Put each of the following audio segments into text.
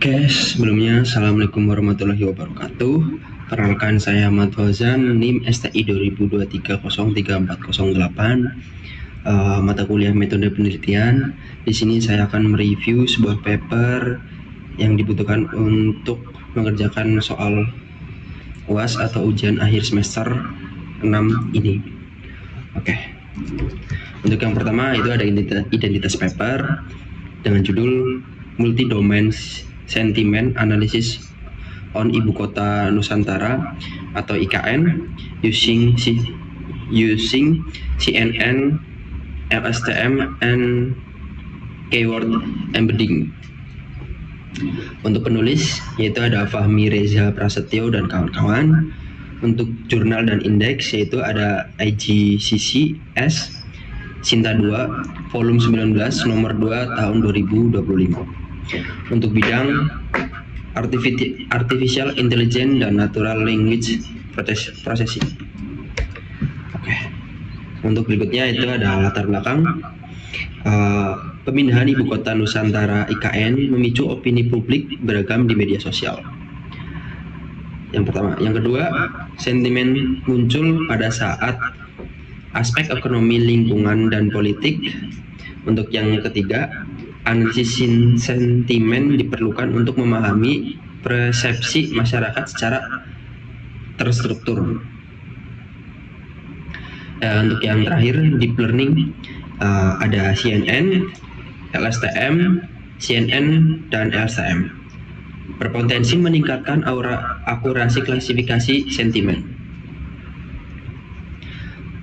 Oke, sebelumnya Assalamualaikum warahmatullahi wabarakatuh. Perkenalkan saya Ahmad Fauzan, NIM STI 2023034008, mata kuliah metode penelitian. Di sini saya akan mereview sebuah paper yang dibutuhkan untuk mengerjakan soal UAS atau ujian akhir semester 6 ini. Oke. Untuk yang pertama itu ada identitas paper dengan judul Multi-Domain Sentiment Analysis on Ibu Kota Nusantara atau IKN using CNN, LSTM, and Keyword Embedding. Untuk penulis yaitu ada Fahmi Reza Prasetyo dan kawan-kawan. Untuk jurnal dan indeks yaitu ada IGCCS Sinta 2 volume 19 nomor 2 tahun 2025. Untuk bidang Artificial Intelligence dan Natural Language Processing. Oke. Untuk berikutnya itu ada latar belakang pemindahan Ibu Kota Nusantara IKN memicu opini publik beragam di media sosial. Yang pertama. Yang kedua, sentimen muncul pada saat aspek ekonomi, lingkungan, dan politik. Untuk yang ketiga, analisis sentimen diperlukan untuk memahami persepsi masyarakat secara terstruktur. Untuk yang terakhir, deep learning, ada CNN, LSTM, CNN, dan LSTM. Berpotensi meningkatkan akurasi klasifikasi sentimen.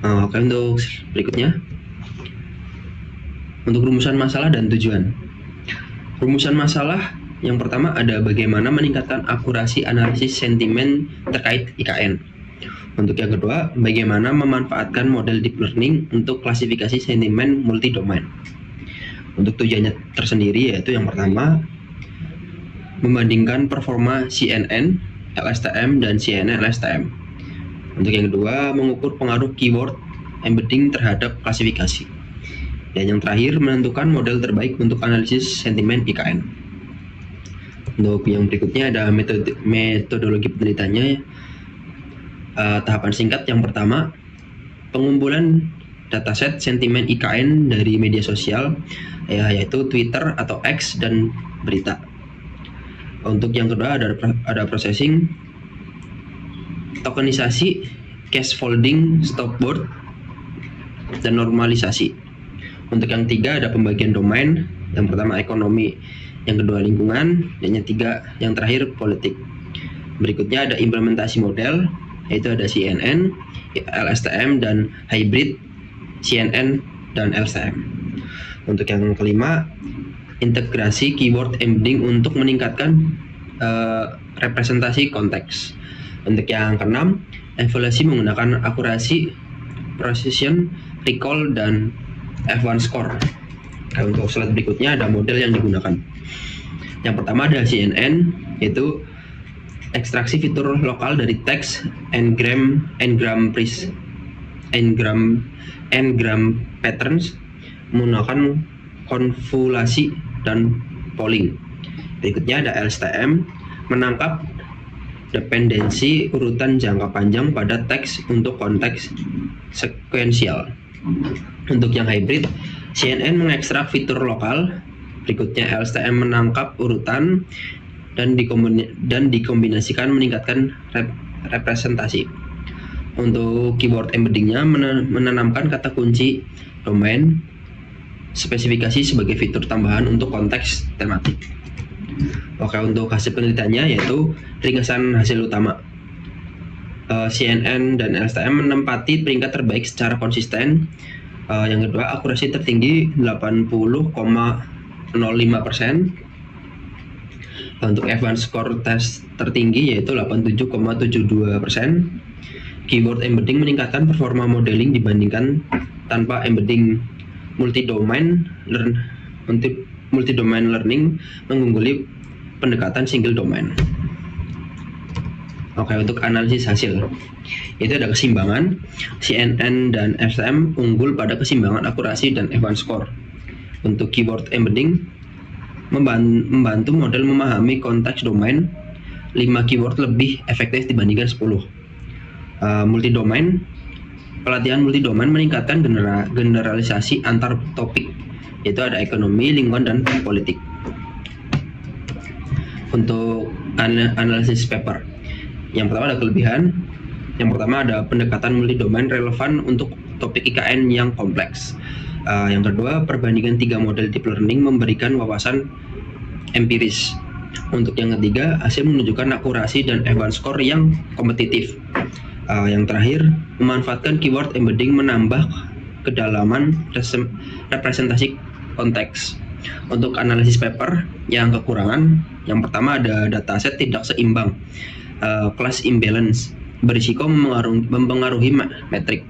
Oke, untuk berikutnya. Untuk rumusan masalah dan tujuan. Rumusan masalah yang pertama ada bagaimana meningkatkan akurasi analisis sentimen terkait IKN. Untuk yang kedua, bagaimana memanfaatkan model deep learning untuk klasifikasi sentimen multi-domain. Untuk tujuannya tersendiri yaitu yang pertama, membandingkan performa CNN, LSTM, dan CNN LSTM. Untuk yang kedua, mengukur pengaruh keyword embedding terhadap klasifikasi. Dan yang terakhir, menentukan model terbaik untuk analisis sentimen IKN. Untuk yang berikutnya ada metodologi penelitiannya. Tahapan singkat yang pertama, pengumpulan dataset sentimen IKN dari media sosial, yaitu Twitter atau X dan berita. Untuk yang kedua ada processing, tokenisasi, scaffolding, stopboard, dan normalisasi. Untuk yang tiga ada pembagian domain, yang pertama ekonomi, yang kedua lingkungan, dan yang terakhir politik. Berikutnya ada implementasi model, yaitu ada CNN, LSTM, dan hybrid CNN dan LSTM. Untuk yang kelima, integrasi keyword embedding untuk meningkatkan representasi konteks. Untuk yang keenam, evaluasi menggunakan akurasi, precision, recall, dan F1 score. Untuk slide berikutnya ada model yang digunakan. Yang pertama ada CNN, yaitu ekstraksi fitur lokal dari teks, n-gram patterns menggunakan konvolasi dan polling. Berikutnya ada LSTM, menangkap dependensi urutan jangka panjang pada teks untuk konteks sekuensial. Untuk yang hybrid, CNN mengekstrak fitur lokal. Berikutnya LSTM menangkap urutan dan dikombinasikan meningkatkan representasi. Untuk keyword embeddingnya menanamkan kata kunci domain spesifikasi sebagai fitur tambahan untuk konteks tematik. Oke, untuk hasil penelitiannya yaitu ringkasan hasil utama. CNN dan LSTM menempati peringkat terbaik secara konsisten. Yang kedua, akurasi tertinggi 80,05%. Untuk F1 score tes tertinggi yaitu 87,72%. Keyword embedding meningkatkan performa modeling dibandingkan tanpa embedding. Multi-domain learning mengungguli pendekatan single domain. Oke, untuk analisis hasil itu ada keseimbangan. CNN dan LSTM unggul pada keseimbangan akurasi dan F1 score. Untuk keyword embedding, membantu model memahami konteks domain 5 keyword lebih efektif dibandingkan 10. Multidomain. Pelatihan multidomain meningkatkan generalisasi antar topik, yaitu ada ekonomi, lingkungan, dan politik. Untuk analisis paper, yang pertama ada kelebihan. Yang pertama ada pendekatan multidomain relevan untuk topik IKN yang kompleks. Yang kedua, perbandingan 3 model deep learning memberikan wawasan empiris. Untuk yang ketiga, hasil menunjukkan akurasi dan advanced score yang kompetitif. Yang terakhir, memanfaatkan keyword embedding menambah kedalaman representasi konteks. Untuk analisis paper, yang kekurangan, yang pertama ada dataset tidak seimbang, class imbalance, berisiko mempengaruhi metrik.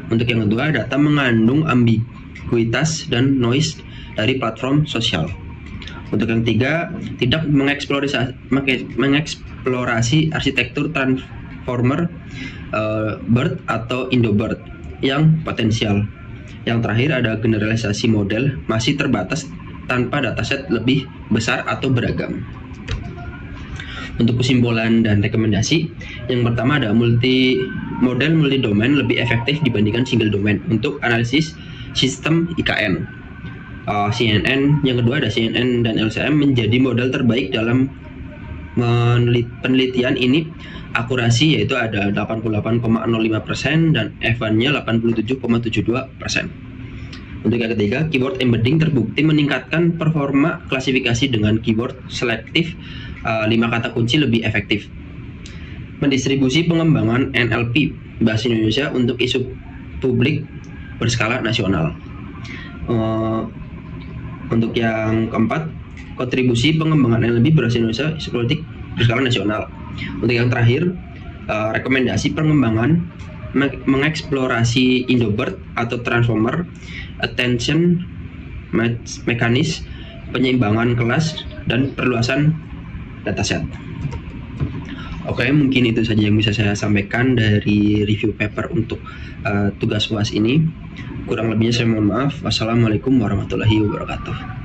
Untuk yang kedua, data mengandung ambiguitas dan noise dari platform sosial. Untuk yang ketiga, tidak mengeksplorasi arsitektur transformer BERT atau Indo-BERT yang potensial. Yang terakhir ada generalisasi model masih terbatas tanpa dataset lebih besar atau beragam. Untuk kesimpulan dan rekomendasi, yang pertama ada model multidomain lebih efektif dibandingkan single domain untuk analisis sistem IKN. CNN, yang kedua ada CNN dan LCM menjadi model terbaik dalam penelitian ini. Akurasi yaitu ada 88,05% dan F1-nya 87,72%. Untuk yang ketiga, keyword embedding terbukti meningkatkan performa klasifikasi dengan keyword selektif 5 kata kunci lebih efektif. Mendistribusi pengembangan NLP Bahasa Indonesia untuk isu publik berskala nasional. Untuk yang keempat, kontribusi pengembangan NLP Bahasa Indonesia isu politik berskala nasional. Untuk yang terakhir, rekomendasi pengembangan mengeksplorasi Indo-BERT atau transformer, attention mekanis, penyeimbangan kelas, dan perluasan dataset. Oke, mungkin itu saja yang bisa saya sampaikan dari review paper untuk tugas UAS ini. Kurang lebihnya saya mohon maaf. Wassalamualaikum warahmatullahi wabarakatuh.